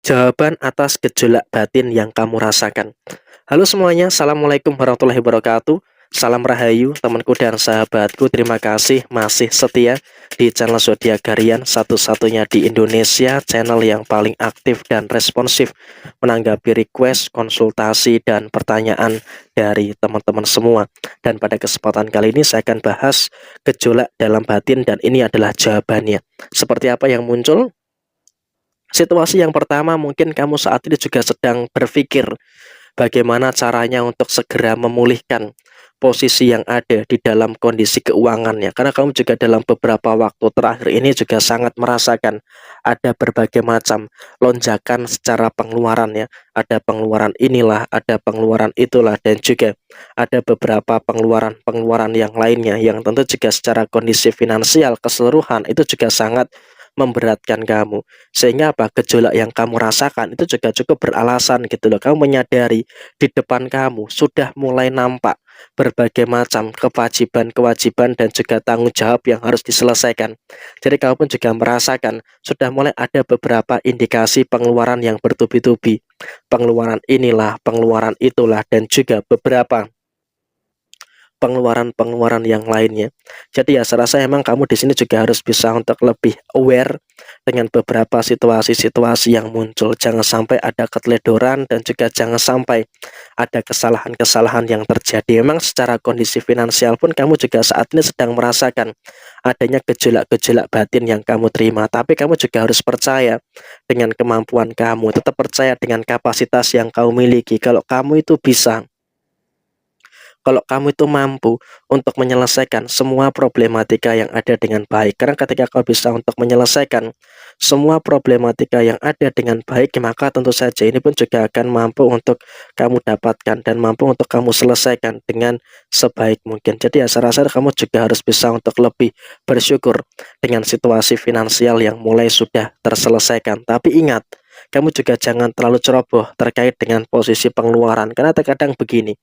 Jawaban atas gejolak batin yang kamu rasakan. Halo semuanya, Assalamualaikum warahmatullahi wabarakatuh. Salam Rahayu, temanku dan sahabatku. Terima kasih masih setia di channel Zodiak Harian, satu-satunya di Indonesia, channel yang paling aktif dan responsif menanggapi request, konsultasi, dan pertanyaan dari teman-teman semua. Dan pada kesempatan kali ini saya akan bahas gejolak dalam batin, dan ini adalah jawabannya. Seperti apa yang muncul? Situasi yang pertama, mungkin kamu saat ini juga sedang berpikir bagaimana caranya untuk segera memulihkan posisi yang ada di dalam kondisi keuangannya. Karena kamu juga dalam beberapa waktu terakhir ini juga sangat merasakan ada berbagai macam lonjakan secara pengeluaran ya. Ada pengeluaran inilah, ada pengeluaran itulah, dan juga ada beberapa pengeluaran-pengeluaran yang lainnya yang tentu juga secara kondisi finansial keseluruhan itu juga sangat memberatkan kamu. Sehingga apa, gejolak yang kamu rasakan itu juga cukup beralasan gitu loh. Kamu menyadari di depan kamu sudah mulai nampak berbagai macam kewajiban-kewajiban dan juga tanggung jawab yang harus diselesaikan. Jadi kamu pun juga merasakan sudah mulai ada beberapa indikasi pengeluaran yang bertubi-tubi. Pengeluaran inilah, pengeluaran itulah, dan juga beberapa pengeluaran-pengeluaran yang lainnya. Jadi ya saya rasa emang kamu di sini juga harus bisa untuk lebih aware dengan beberapa situasi-situasi yang muncul. Jangan sampai ada keteledoran dan juga jangan sampai ada kesalahan-kesalahan yang terjadi. Memang secara kondisi finansial pun kamu juga saat ini sedang merasakan adanya gejolak-gejolak batin yang kamu terima. Tapi kamu juga harus percaya dengan kemampuan kamu. Tetap percaya dengan kapasitas yang kamu miliki. Kalau kamu itu mampu untuk menyelesaikan semua problematika yang ada dengan baik. Karena ketika kau bisa untuk menyelesaikan semua problematika yang ada dengan baik, maka tentu saja ini pun juga akan mampu untuk kamu dapatkan dan mampu untuk kamu selesaikan dengan sebaik mungkin. Jadi ya saya rasa kamu juga harus bisa untuk lebih bersyukur dengan situasi finansial yang mulai sudah terselesaikan. Tapi ingat, kamu juga jangan terlalu ceroboh terkait dengan posisi pengeluaran. Karena terkadang begini,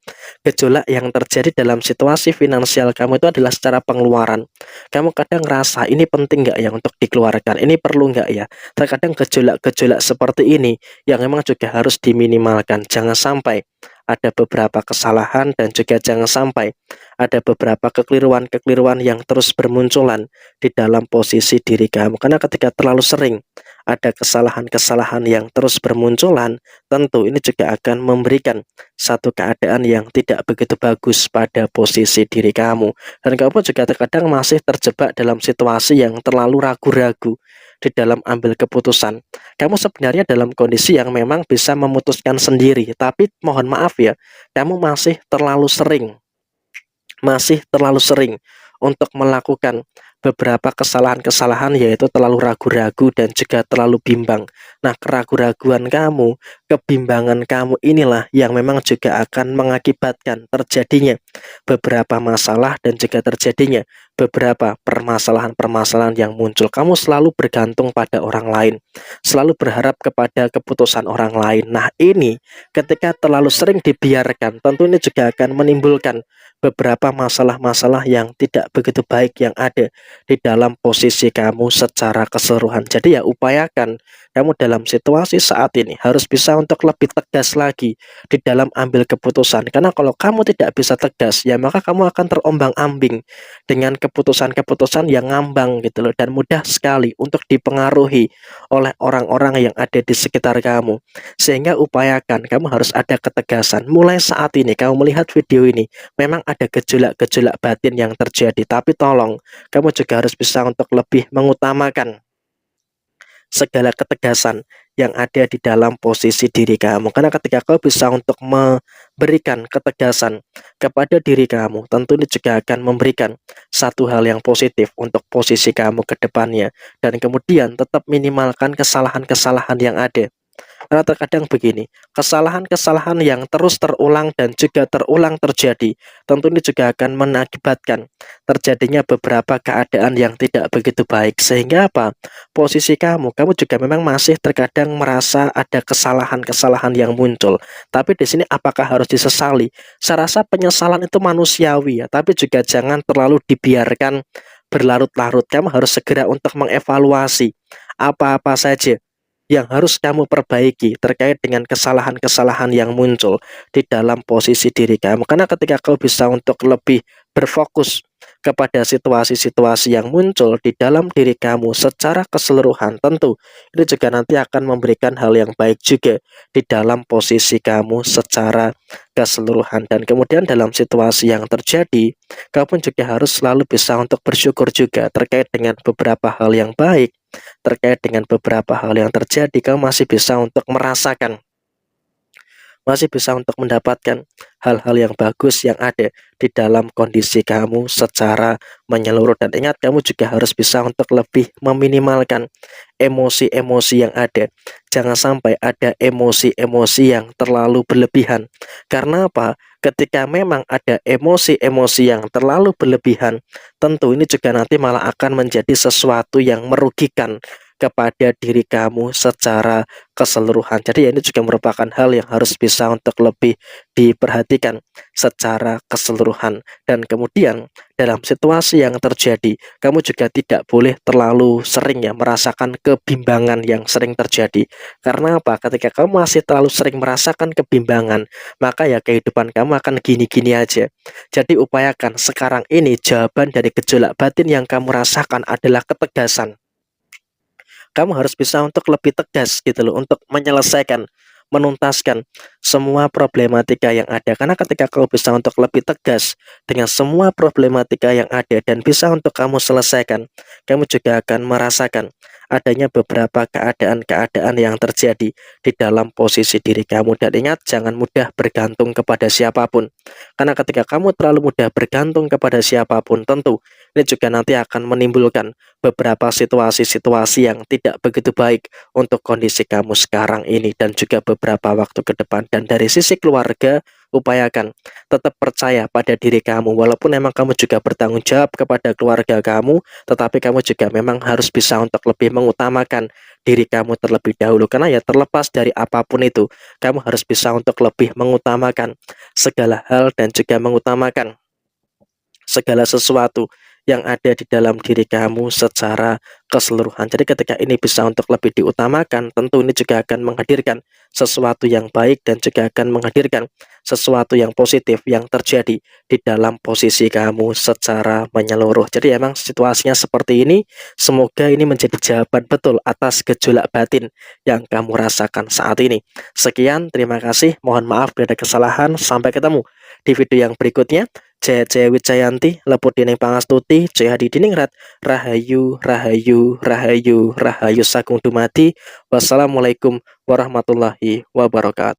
gejolak yang terjadi dalam situasi finansial kamu itu adalah secara pengeluaran. Kamu kadang ngerasa ini penting nggak ya untuk dikeluarkan, ini perlu nggak ya. Terkadang gejolak-gejolak seperti ini yang memang juga harus diminimalkan. Jangan sampai ada beberapa kesalahan dan juga jangan sampai ada beberapa kekeliruan-kekeliruan yang terus bermunculan di dalam posisi diri kamu. Karena ketika terlalu sering ada kesalahan-kesalahan yang terus bermunculan, tentu ini juga akan memberikan satu keadaan yang tidak begitu bagus pada posisi diri kamu. Dan kamu pun juga terkadang masih terjebak dalam situasi yang terlalu ragu-ragu di dalam ambil keputusan. Kamu sebenarnya dalam kondisi yang memang bisa memutuskan sendiri, tapi mohon maaf ya, kamu masih terlalu sering untuk melakukan beberapa kesalahan-kesalahan, yaitu terlalu ragu-ragu dan juga terlalu bimbang. Nah, keraguan-raguan kamu, kebimbangan kamu inilah yang memang juga akan mengakibatkan terjadinya beberapa masalah dan juga terjadinya beberapa permasalahan-permasalahan yang muncul. Kamu selalu bergantung pada orang lain, selalu berharap kepada keputusan orang lain. Nah, ini ketika terlalu sering dibiarkan, tentu ini juga akan menimbulkan beberapa masalah-masalah yang tidak begitu baik yang ada di dalam posisi kamu secara keseluruhan. Jadi ya upayakan kamu dalam situasi saat ini harus bisa untuk lebih tegas lagi di dalam ambil keputusan. Karena kalau kamu tidak bisa tegas, ya maka kamu akan terombang-ambing dengan keputusan-keputusan yang ngambang gitu loh, dan mudah sekali untuk dipengaruhi oleh orang-orang yang ada di sekitar kamu. Sehingga upayakan kamu harus ada ketegasan. Mulai saat ini kamu melihat video ini, memang ada gejolak-gejolak batin yang terjadi, tapi tolong kamu juga harus bisa untuk lebih mengutamakan segala ketegasan yang ada di dalam posisi diri kamu. Karena ketika kau bisa untuk memberikan ketegasan kepada diri kamu, tentu ini juga akan memberikan satu hal yang positif untuk posisi kamu ke depannya. Dan kemudian tetap minimalkan kesalahan-kesalahan yang ada. Karena terkadang begini, kesalahan-kesalahan yang terus terulang dan juga terulang terjadi, tentu ini juga akan mengakibatkan terjadinya beberapa keadaan yang tidak begitu baik. Sehingga apa? Posisi kamu juga memang masih terkadang merasa ada kesalahan-kesalahan yang muncul. Tapi di sini apakah harus disesali? Saya rasa penyesalan itu manusiawi ya, tapi juga jangan terlalu dibiarkan berlarut-larut. Kamu harus segera untuk mengevaluasi apa-apa saja yang harus kamu perbaiki terkait dengan kesalahan-kesalahan yang muncul di dalam posisi diri kamu. Karena ketika kau bisa untuk lebih berfokus kepada situasi-situasi yang muncul di dalam diri kamu secara keseluruhan, tentu itu juga nanti akan memberikan hal yang baik juga di dalam posisi kamu secara keseluruhan. Dan kemudian dalam situasi yang terjadi, kamu juga harus selalu bisa untuk bersyukur juga terkait dengan beberapa hal yang baik, terkait dengan beberapa hal yang terjadi. Kamu masih bisa untuk mendapatkan hal-hal yang bagus yang ada di dalam kondisi kamu secara menyeluruh. Dan ingat, kamu juga harus bisa untuk lebih meminimalkan emosi-emosi yang ada. Jangan sampai ada emosi-emosi yang terlalu berlebihan. Karena apa? Ketika memang ada emosi-emosi yang terlalu berlebihan, tentu ini juga nanti malah akan menjadi sesuatu yang merugikan kepada diri kamu secara keseluruhan. Jadi ini juga merupakan hal yang harus bisa untuk lebih diperhatikan secara keseluruhan. Dan kemudian dalam situasi yang terjadi, kamu juga tidak boleh terlalu sering ya merasakan kebimbangan yang sering terjadi. Karena apa? Ketika kamu masih terlalu sering merasakan kebimbangan, maka ya kehidupan kamu akan gini-gini aja. Jadi upayakan sekarang ini jawaban dari gejolak batin yang kamu rasakan adalah ketegasan. Kamu harus bisa untuk lebih tegas gitu loh, untuk menyelesaikan, menuntaskan semua problematika yang ada. Karena ketika kamu bisa untuk lebih tegas dengan semua problematika yang ada dan bisa untuk kamu selesaikan, kamu juga akan merasakan adanya beberapa keadaan-keadaan yang terjadi di dalam posisi diri kamu. Dan ingat, jangan mudah bergantung kepada siapapun. Karena ketika kamu terlalu mudah bergantung kepada siapapun, tentu ini juga nanti akan menimbulkan beberapa situasi-situasi yang tidak begitu baik untuk kondisi kamu sekarang ini dan juga beberapa waktu ke depan. Dan dari sisi keluarga, upayakan tetap percaya pada diri kamu. Walaupun memang kamu juga bertanggung jawab kepada keluarga kamu, tetapi kamu juga memang harus bisa untuk lebih mengutamakan diri kamu terlebih dahulu. Karena ya terlepas dari apapun itu, kamu harus bisa untuk lebih mengutamakan segala hal dan juga mengutamakan segala sesuatu yang ada di dalam diri kamu secara keseluruhan. Jadi ketika ini bisa untuk lebih diutamakan, tentu ini juga akan menghadirkan sesuatu yang baik dan juga akan menghadirkan sesuatu yang positif yang terjadi di dalam posisi kamu secara menyeluruh. Jadi emang situasinya seperti ini. Semoga ini menjadi jawaban betul atas gejolak batin yang kamu rasakan saat ini. Sekian, terima kasih. Mohon maaf bila ada kesalahan. Sampai ketemu di video yang berikutnya. Jaya Wijayanti, Leput Dining Pangastuti, Jaya Hadi Diningrat, Rahayu, Rahayu, Rahayu, Rahayu Sagung Dumadi. Wassalamualaikum warahmatullahi wabarakatuh.